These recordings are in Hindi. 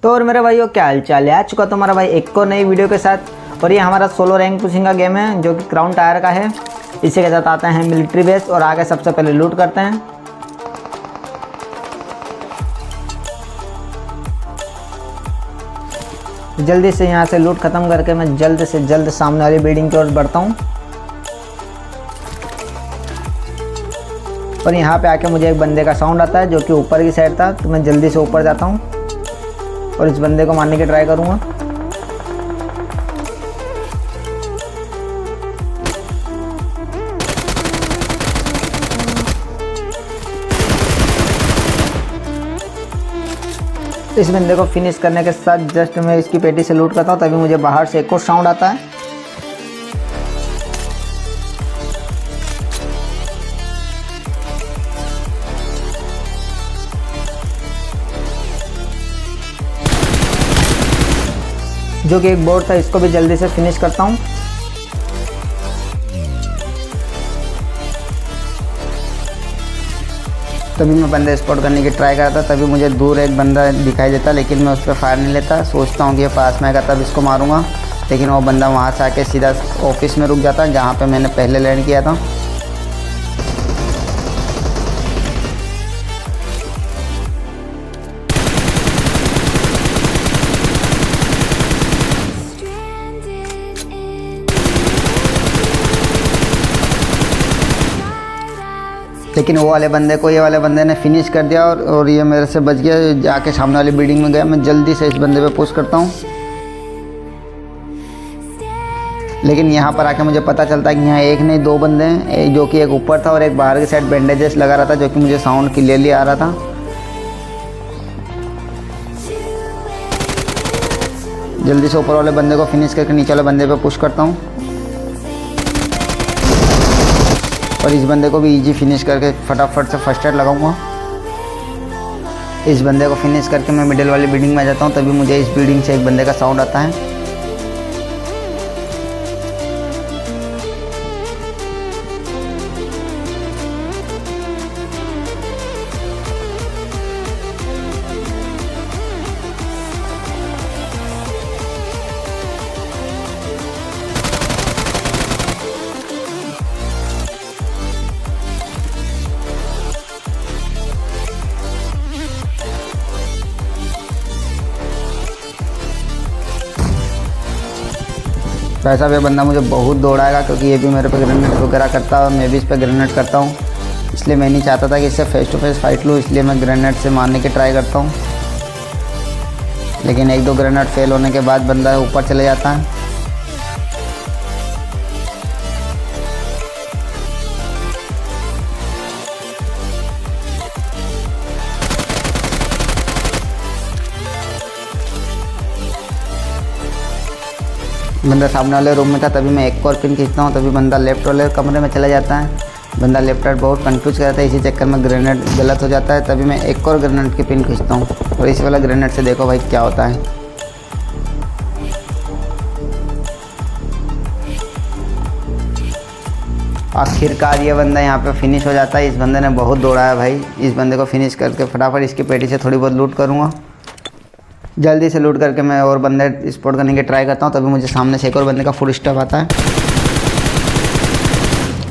तो और मेरे भाइयों क्या हाल चाल है। आ चुका तुम्हारा भाई एक और नई वीडियो के साथ। और ये हमारा सोलो रैंक पुशिंग का गेम है जो कि क्राउन टायर का है। इसी के साथ आते हैं मिलिट्री बेस और आगे सबसे पहले लूट करते हैं। जल्दी से यहाँ से लूट ख़त्म करके मैं जल्द से जल्द सामने वाली बिल्डिंग की ओर बढ़ता हूँ। और यहाँ पे आके मुझे एक बंदे का साउंड आता है जो कि ऊपर की साइड था, तो मैं जल्दी से ऊपर जाता हूँ और इस बंदे को मारने की ट्राई करूँगा। इस बंदे को फिनिश करने के साथ जस्ट मैं इसकी पेटी से लूट करता हूँ, तभी मुझे बाहर से एक और साउंड आता है। जो कि एक बोर्ड था, इसको भी जल्दी से फिनिश करता हूँ। तभी मैं बंदे स्पॉट करने की ट्राई करता, तभी मुझे दूर एक बंदा दिखाई देता, लेकिन मैं उस पर फायर नहीं लेता। सोचता हूँ कि ये पास में आएगा तब इसको मारूंगा, लेकिन वो बंदा वहाँ से आके सीधा ऑफिस में रुक जाता जहाँ पे मैंने पहले लैंड किया था। लेकिन वो वाले बंदे को ये वाले बंदे ने फिनिश कर दिया और ये मेरे से बच गया। जाके सामने वाली बिल्डिंग में गया। मैं जल्दी से इस बंदे पे पुश करता हूँ, लेकिन यहाँ पर आके मुझे पता चलता है कि यहाँ एक नहीं दो बंदे हैं, जो कि एक ऊपर था और एक बाहर की साइड बैंडेजेस लगा रहा था, जो कि मुझे साउंड क्लियरली आ रहा था। जल्दी से ऊपर वाले बंदे को फिनिश करके नीचे वाले बंदे पे पुश करता हूँ और इस बंदे को भी इजी फिनिश करके फटाफट से फर्स्ट एड लगाऊंगा। इस बंदे को फिनिश करके मैं मिडिल वाली बिल्डिंग में आ जाता हूँ, तभी मुझे इस बिल्डिंग से एक बंदे का साउंड आता है। वैसा भी बंदा मुझे बहुत दौड़ाएगा, क्योंकि ये भी मेरे पे ग्रेनेड वगैरह करता है और मैं भी इस पर ग्रेनेड करता हूँ। इसलिए मैं नहीं चाहता था कि इससे फेस टू फेस फाइट लूँ, इसलिए मैं ग्रेनेड से मारने की ट्राई करता हूँ। लेकिन एक दो ग्रेनेड फेल होने के बाद बंदा ऊपर चले जाता है। बंदा सामने वाले रूम में था, तभी मैं एक और पिन खींचता हूँ, तभी बंदा लेफ्ट वाले कमरे में चला जाता है। बंदा लेफ्ट राइट बहुत कंफ्यूज करता है, इसी चक्कर में ग्रेनेड गलत हो जाता है। तभी मैं एक और ग्रेनेड की पिन खींचता हूँ और इस वाला ग्रेनेड से देखो भाई क्या होता है। आखिरकार ये बंदा यहाँ पे फिनिश हो जाता है। इस बंदे ने बहुत दौड़ा है भाई। इस बंदे को फिनिश करके फटाफट इसकी पेटी से थोड़ी बहुत लूट करूँगा। जल्दी से लूट करके मैं और बंदे स्पॉट करने की ट्राई करता हूँ, तभी मुझे सामने से एक और बंदे का फुल स्टॉप आता है।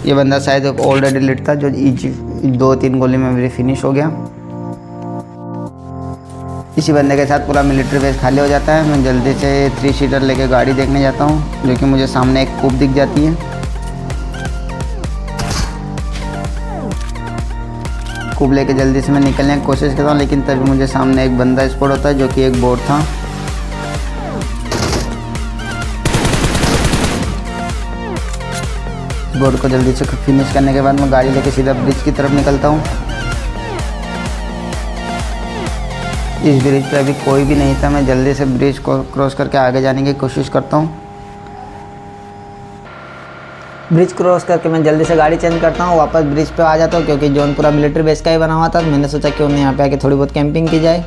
ये बंदा शायद ऑलरेडी लिट था, जो इजी 2-3 गोली में मेरी फिनिश हो गया। इसी बंदे के साथ पूरा मिलिट्री बेस खाली हो जाता है। मैं जल्दी से 3 सीटर लेके गाड़ी देखने जाता हूँ, जो कि मुझे सामने एक कूप दिख जाती है। कूप लेके जल्दी से मैं निकलने की कोशिश करता हूँ, लेकिन तभी मुझे सामने एक बंदा स्पॉट होता है, जो कि एक बोट था। बोट को जल्दी से फिनिश करने के बाद मैं गाड़ी लेके सीधा ब्रिज की तरफ निकलता हूँ। इस ब्रिज पे अभी कोई भी नहीं था। मैं जल्दी से ब्रिज को क्रॉस करके आगे जाने की कोशिश करता हूँ। ब्रिज क्रॉस करके मैं जल्दी से गाड़ी चेंज करता हूँ, वापस ब्रिज पे आ जाता हूँ, क्योंकि जोन पूरा मिलिट्री बेस का ही बना हुआ था। मैंने सोचा कि उन्हें यहाँ पे आके थोड़ी बहुत कैंपिंग की जाए।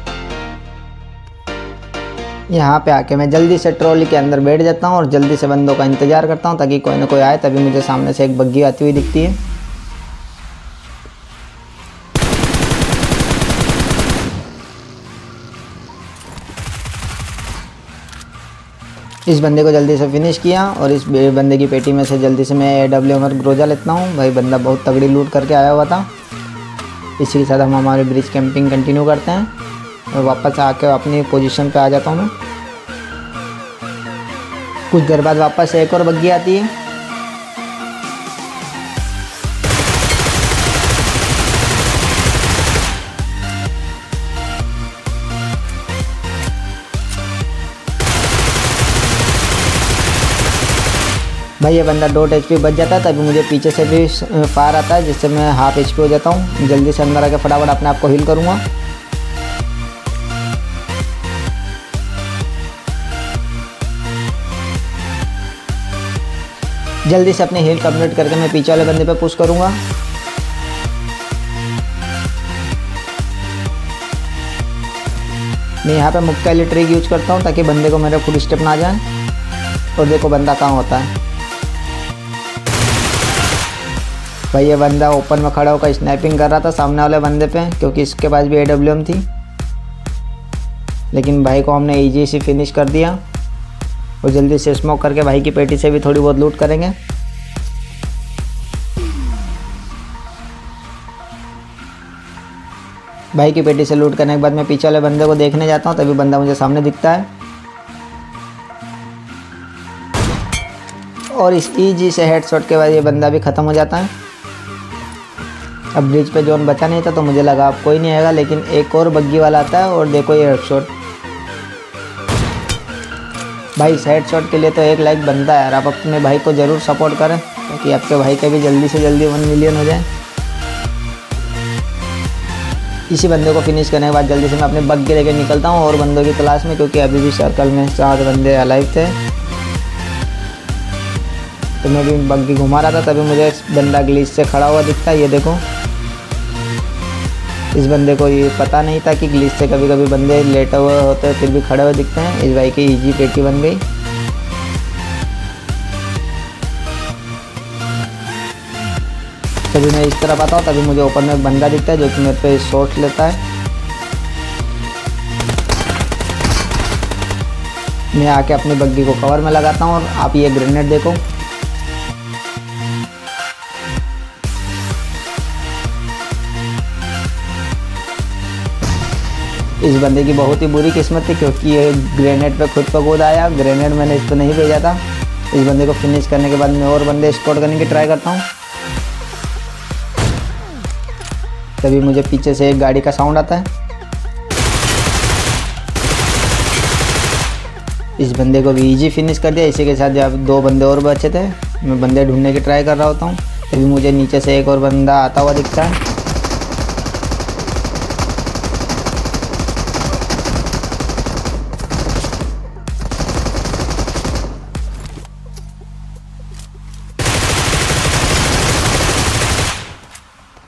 यहाँ पे आके मैं जल्दी से ट्रॉली के अंदर बैठ जाता हूँ और जल्दी से बंदों का इंतज़ार करता हूँ, ताकि कोई ना कोई आए। तभी मुझे सामने से एक बग्गी आती हुई दिखती है। इस बंदे को जल्दी से फिनिश किया और इस बंदे की पेटी में से जल्दी से मैं AWM और ग्रोजा लेता हूँ। भाई बंदा बहुत तगड़ी लूट करके आया हुआ था। इसी के साथ हम हमारे ब्रिज कैंपिंग कंटिन्यू करते हैं और वापस आके अपनी पोजीशन पे आ जाता हूँ मैं। कुछ देर बाद वापस एक और बग्गी आती है। भाई ये बंदा .5 HP बच जाता है, तभी मुझे पीछे से भी फायर आता है जिससे मैं ½ HP हो जाता हूँ। जल्दी से अंदर आके फटाफट अपने आप को हील करूँगा। जल्दी से अपनी हील कंप्लीट करके मैं पीछे वाले बंदे पे पुश करूँगा। मैं यहाँ पे मुक्का वाली ट्रिक यूज करता हूँ ताकि बंदे को मेरे फुट स्टेप ना जाए। और देखो बंदा कहाँ होता है। भाई ये बंदा ओपन में खड़ा होकर स्नाइपिंग कर रहा था सामने वाले बंदे पे, क्योंकि इसके पास भी AWM थी। लेकिन भाई को हमने ईजी से फिनिश कर दिया और जल्दी से स्मोक करके भाई की पेटी से भी थोड़ी बहुत लूट करेंगे। भाई की पेटी से लूट करने के बाद मैं पीछे वाले बंदे को देखने जाता हूँ, तभी बंदा मुझे सामने दिखता है और इस ईजी से हेडशॉट के बाद ये बंदा भी ख़त्म हो जाता है। अब ब्रिज पे जोन बचा नहीं था तो मुझे लगा अब कोई नहीं आएगा, लेकिन एक और बग्गी वाला आता है और देखो ये हेडशॉट। भाई इस हेडशॉट के लिए तो एक लाइक बनता है यार। आप अपने भाई को ज़रूर सपोर्ट करें ताकि आपके भाई का भी जल्दी से जल्दी 1 मिलियन हो जाए। इसी बंदे को फिनिश करने के बाद जल्दी से मैं अपने बग्गी लेके निकलता हूँ और बंदों की तलाश में, क्योंकि अभी भी सर्कल में 4 बंदे अलाइव थे। तो मैं भी बग्गी घुमा रहा था, तभी मुझे बंदा ग्लिच से खड़ा हुआ दिखता है। ये देखो, इस बंदे को ये पता नहीं था कि ग्लिच से कभी कभी बंदे लेटे हुए होते हैं फिर भी खड़े हुए दिखते हैं। इस भाई की ईजी पेटी बन गई। तभी मैं इस तरफ आता हूँ, तभी मुझे ओपन में एक बंदा दिखता है जो कि मेरे पे शॉट लेता है। मैं आके अपनी बग्गी को कवर में लगाता हूँ और आप ये ग्रेनेड देखो। इस बंदे की बहुत ही बुरी किस्मत थी, क्योंकि ये ग्रेनेड पे खुद पर कूद आया। ग्रेनेड मैंने इस पर नहीं भेजा था। इस बंदे को फिनिश करने के बाद मैं और बंदे स्पॉट करने की ट्राई करता हूँ। तभी मुझे पीछे से एक गाड़ी का साउंड आता है। इस बंदे को भी इजी फिनिश कर दिया। इसी के साथ जब 2 बंदे और बचे थे, मैं बंदे ढूंढने की ट्राई कर रहा होता हूँ, तभी मुझे नीचे से एक और बंदा आता हुआ दिखता है।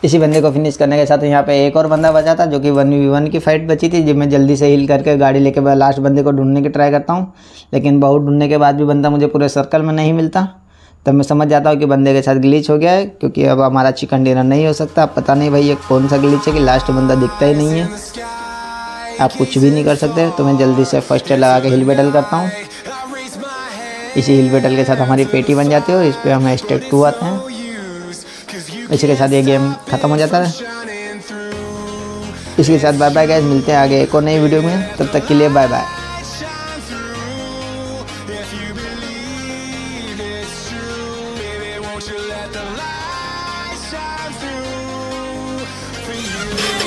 इसी बंदे को फिनिश करने के साथ यहाँ पे एक और बंदा बचा था, जो कि 1v1 की फाइट बची थी। जब मैं जल्दी से हील करके गाड़ी लेके मैं लास्ट बंदे को ढूंढने की ट्राई करता हूँ, लेकिन बहुत ढूंढने के बाद भी बंदा मुझे पूरे सर्कल में नहीं मिलता। तब मैं समझ जाता हूँ कि बंदे के साथ ग्लिच हो गया है, क्योंकि अब हमारा चिकन डिनर नहीं हो सकता। अब पता नहीं भाई ये कौन सा ग्लिच है कि लास्ट बंदा दिखता ही नहीं है। आप कुछ भी नहीं कर सकते। तो मैं जल्दी से फर्स्ट एड लगा के हिल बैटल करता हूँ। इसी हिल बैटल के साथ हमारी पेटी बन जाती है और इस पर हम स्टेप 2 आते हैं। इसी के साथ ये गेम ख़त्म हो जाता है। इसके साथ बाय बाय गाइस, मिलते हैं आगे एक और नई वीडियो में। तब तक के लिए bye bye. Won't you let the light shine through for you?